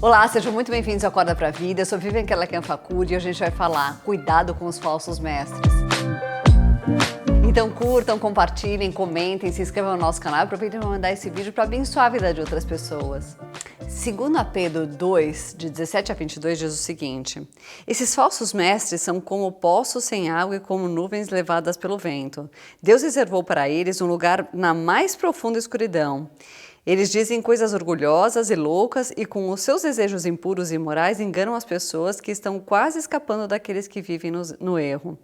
Olá, sejam muito bem-vindos ao Acorda Pra Vida. Eu sou Vivian Keller-Facury e hoje a gente vai falar cuidado com os falsos mestres. Então curtam, compartilhem, comentem, se inscrevam no nosso canal e aproveitem para mandar esse vídeo para abençoar a vida de outras pessoas. Segundo a Pedro 2, de 17 a 22, diz o seguinte: esses falsos mestres são como poços sem água e como nuvens levadas pelo vento. Deus reservou para eles um lugar na mais profunda escuridão. Eles dizem coisas orgulhosas e loucas e com os seus desejos impuros e imorais enganam as pessoas que estão quase escapando daqueles que vivem no erro.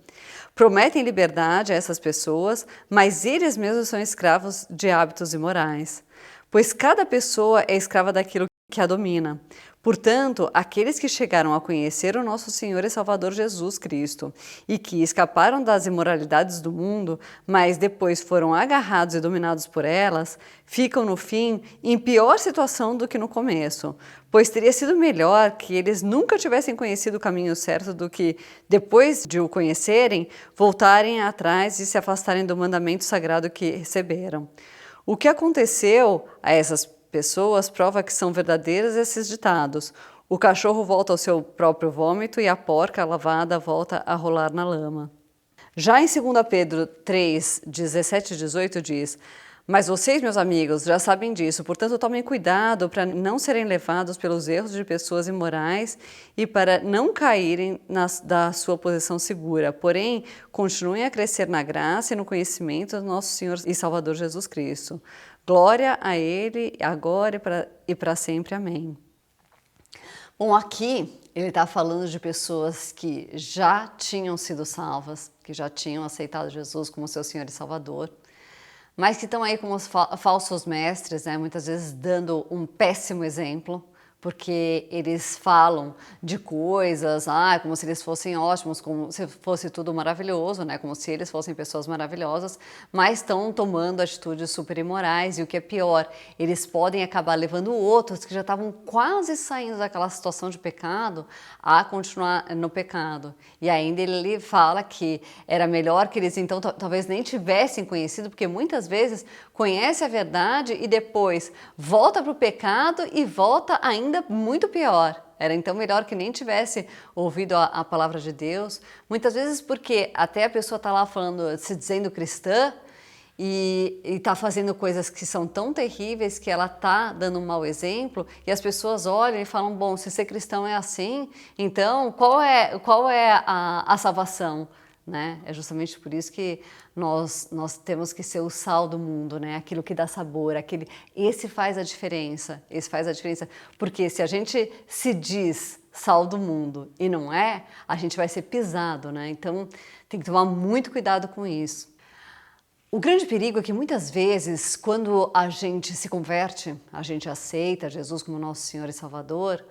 Prometem liberdade a essas pessoas, mas eles mesmos são escravos de hábitos imorais. Pois cada pessoa é escrava daquilo que a domina. Portanto, aqueles que chegaram a conhecer o nosso Senhor e Salvador Jesus Cristo e que escaparam das imoralidades do mundo, mas depois foram agarrados e dominados por elas, ficam no fim em pior situação do que no começo, pois teria sido melhor que eles nunca tivessem conhecido o caminho certo do que, depois de o conhecerem, voltarem atrás e se afastarem do mandamento sagrado que receberam. O que aconteceu a essas pessoas prova que são verdadeiros esses ditados. O cachorro volta ao seu próprio vômito e a porca lavada volta a rolar na lama. Já em 2 Pedro 3, 17 e 18 diz: mas vocês, meus amigos, já sabem disso, portanto tomem cuidado para não serem levados pelos erros de pessoas imorais e para não caírem da sua posição segura. Porém, continuem a crescer na graça e no conhecimento do nosso Senhor e Salvador Jesus Cristo. Glória a Ele, agora e para sempre. Amém. Bom, aqui ele está falando de pessoas que já tinham sido salvas, que já tinham aceitado Jesus como seu Senhor e Salvador, mas que estão aí como os falsos mestres, né? Muitas vezes dando um péssimo exemplo, porque eles falam de coisas, como se eles fossem ótimos, como se fosse tudo maravilhoso, né? Como se eles fossem pessoas maravilhosas, mas estão tomando atitudes super imorais e o que é pior, eles podem acabar levando outros que já estavam quase saindo daquela situação de pecado a continuar no pecado. E ainda ele fala que era melhor que eles então talvez nem tivessem conhecido, porque muitas vezes conhece a verdade e depois volta para o pecado e volta ainda muito pior. Era então melhor que nem tivesse ouvido a palavra de Deus. Muitas vezes porque até a pessoa está lá falando, se dizendo cristã e está fazendo coisas que são tão terríveis que ela está dando um mau exemplo e as pessoas olham e falam, bom, se ser cristão é assim, então qual é a salvação? Né? É justamente por isso que nós temos que ser o sal do mundo, né? Aquilo que dá sabor, esse faz a diferença, porque se a gente se diz sal do mundo e não é, a gente vai ser pisado, né? Então tem que tomar muito cuidado com isso. O grande perigo é que muitas vezes, quando a gente se converte, a gente aceita Jesus como nosso Senhor e Salvador,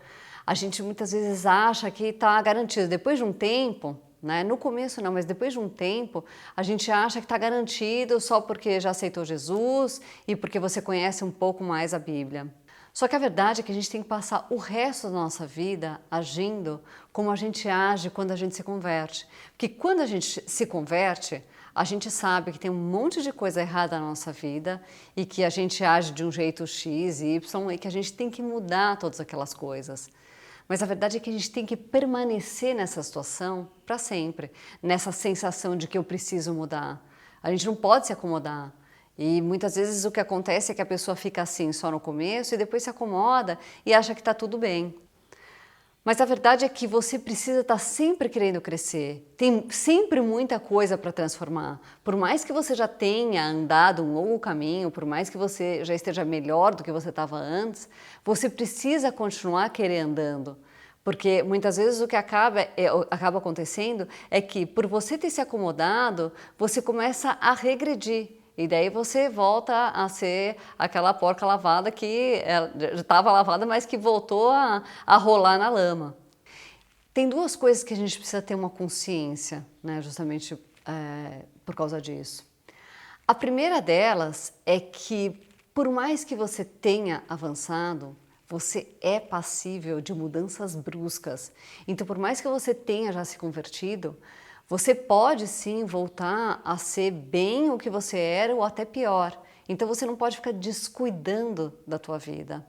a gente muitas vezes acha que está garantido. Depois de um tempo, né? No começo não, mas depois de um tempo, a gente acha que está garantido só porque já aceitou Jesus e porque você conhece um pouco mais a Bíblia. Só que a verdade é que a gente tem que passar o resto da nossa vida agindo como a gente age quando a gente se converte. Porque quando a gente se converte, a gente sabe que tem um monte de coisa errada na nossa vida e que a gente age de um jeito X, Y e que a gente tem que mudar todas aquelas coisas. Mas a verdade é que a gente tem que permanecer nessa situação para sempre, nessa sensação de que eu preciso mudar. A gente não pode se acomodar. E muitas vezes o que acontece é que a pessoa fica assim só no começo e depois se acomoda e acha que está tudo bem. Mas a verdade é que você precisa estar sempre querendo crescer. Tem sempre muita coisa para transformar. Por mais que você já tenha andado um longo caminho, por mais que você já esteja melhor do que você estava antes, você precisa continuar querer andando. Porque muitas vezes o que acaba acontecendo é que por você ter se acomodado, você começa a regredir. E daí você volta a ser aquela porca lavada que já estava lavada, mas que voltou a rolar na lama. Tem duas coisas que a gente precisa ter uma consciência, né, justamente por causa disso. A primeira delas é que, por mais que você tenha avançado, você é passível de mudanças bruscas. Então, por mais que você tenha já se convertido, você pode sim voltar a ser bem o que você era ou até pior. Então você não pode ficar descuidando da tua vida.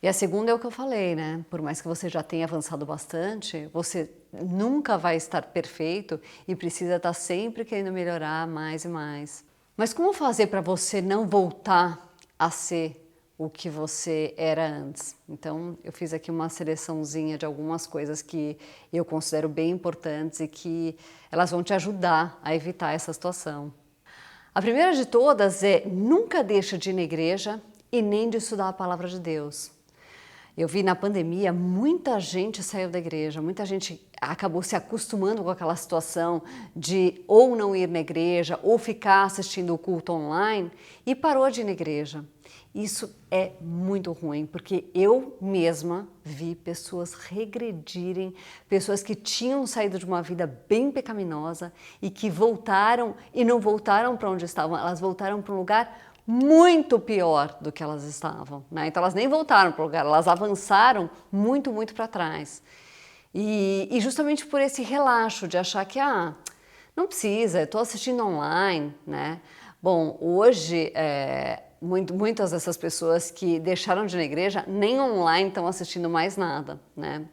E a segunda é o que eu falei, né? Por mais que você já tenha avançado bastante, você nunca vai estar perfeito e precisa estar sempre querendo melhorar mais e mais. Mas como fazer para você não voltar a ser o que você era antes? Então, eu fiz aqui uma seleçãozinha de algumas coisas que eu considero bem importantes e que elas vão te ajudar a evitar essa situação. A primeira de todas é: nunca deixe de ir na igreja e nem de estudar a palavra de Deus. Eu vi na pandemia, muita gente saiu da igreja, muita gente acabou se acostumando com aquela situação de ou não ir na igreja ou ficar assistindo o culto online e parou de ir na igreja. Isso é muito ruim, porque eu mesma vi pessoas regredirem, pessoas que tinham saído de uma vida bem pecaminosa e que voltaram e não voltaram para onde estavam, elas voltaram para um lugar muito pior do que elas estavam, né? Então elas nem voltaram para o lugar, elas avançaram muito, muito para trás. E justamente por esse relaxo de achar que, não precisa, eu estou assistindo online, né? Bom, hoje, muitas dessas pessoas que deixaram de ir na igreja, nem online estão assistindo mais nada, né?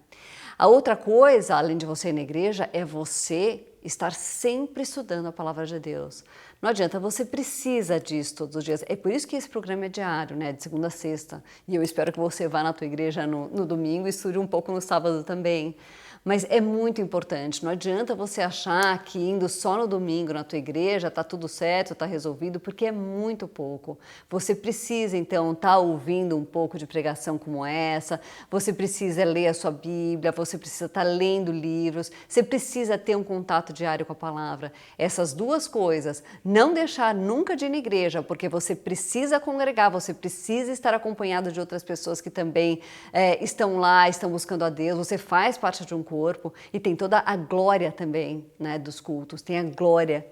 A outra coisa, além de você ir na igreja, é você estar sempre estudando a palavra de Deus. Não adianta, você precisa disso todos os dias. É por isso que esse programa é diário, né? De segunda a sexta. E eu espero que você vá na tua igreja no domingo e estude um pouco no sábado também. Mas é muito importante, não adianta você achar que indo só no domingo na tua igreja está tudo certo, está resolvido, porque é muito pouco. Você precisa então estar ouvindo um pouco de pregação como essa, você precisa ler a sua Bíblia, você precisa estar lendo livros, você precisa ter um contato diário com a palavra. Essas duas coisas, não deixar nunca de ir na igreja, porque você precisa congregar, você precisa estar acompanhado de outras pessoas que também estão lá, estão buscando a Deus, você faz parte de um corpo e tem toda a glória também, né, dos cultos, tem a glória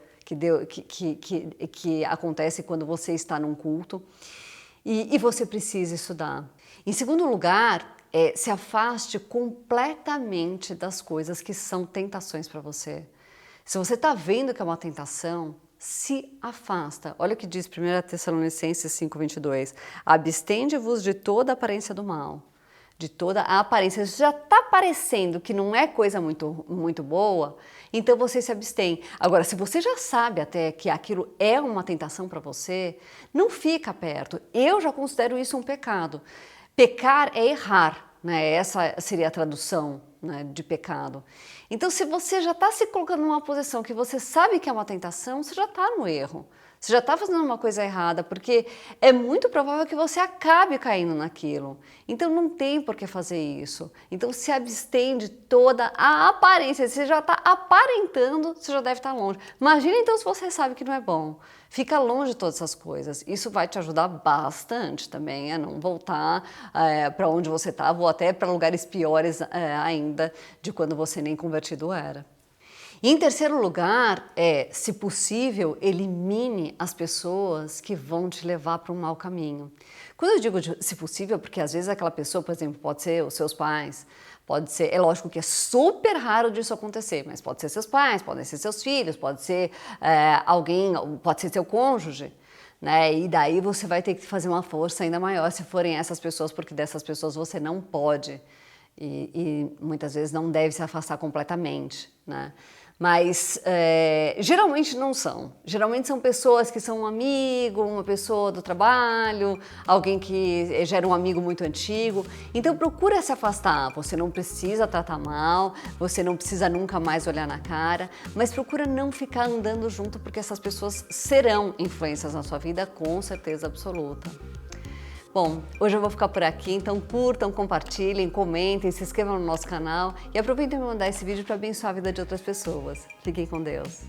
que acontece quando você está num culto e você precisa estudar. Em segundo lugar, se afaste completamente das coisas que são tentações para você. Se você está vendo que é uma tentação, se afasta. Olha o que diz 1 Tessalonicenses 5:22. Abstende-vos de toda aparência do mal. De toda a aparência. Se já está parecendo que não é coisa muito boa, então você se abstém. Agora, se você já sabe até que aquilo é uma tentação para você, não fica perto. Eu já considero isso um pecado. Pecar é errar, né? Essa seria a tradução, né, de pecado. Então, se você já está se colocando numa posição que você sabe que é uma tentação, você já está no erro. Você já está fazendo uma coisa errada, porque é muito provável que você acabe caindo naquilo. Então não tem por que fazer isso. Então se abstém de toda a aparência. Se você já está aparentando, você já deve estar longe. Imagina então se você sabe que não é bom. Fica longe de todas essas coisas. Isso vai te ajudar bastante também a não voltar para onde você estava ou até para lugares piores ainda de quando você nem convertido era. E em terceiro lugar, se possível, elimine as pessoas que vão te levar para um mau caminho. Quando eu digo se possível, porque às vezes aquela pessoa, por exemplo, pode ser os seus pais, pode ser, é lógico que é super raro disso acontecer, mas pode ser seus pais, podem ser seus filhos, pode ser alguém, pode ser seu cônjuge, né? E daí você vai ter que fazer uma força ainda maior se forem essas pessoas, porque dessas pessoas você não pode e muitas vezes não deve se afastar completamente, né? Mas geralmente não são. Geralmente são pessoas que são um amigo, uma pessoa do trabalho, alguém que gera um amigo muito antigo. Então procura se afastar. Você não precisa tratar mal, você não precisa nunca mais olhar na cara, mas procura não ficar andando junto, porque essas pessoas serão influências na sua vida com certeza absoluta. Bom, hoje eu vou ficar por aqui, então curtam, compartilhem, comentem, se inscrevam no nosso canal e aproveitem para mandar esse vídeo para abençoar a vida de outras pessoas. Fiquem com Deus.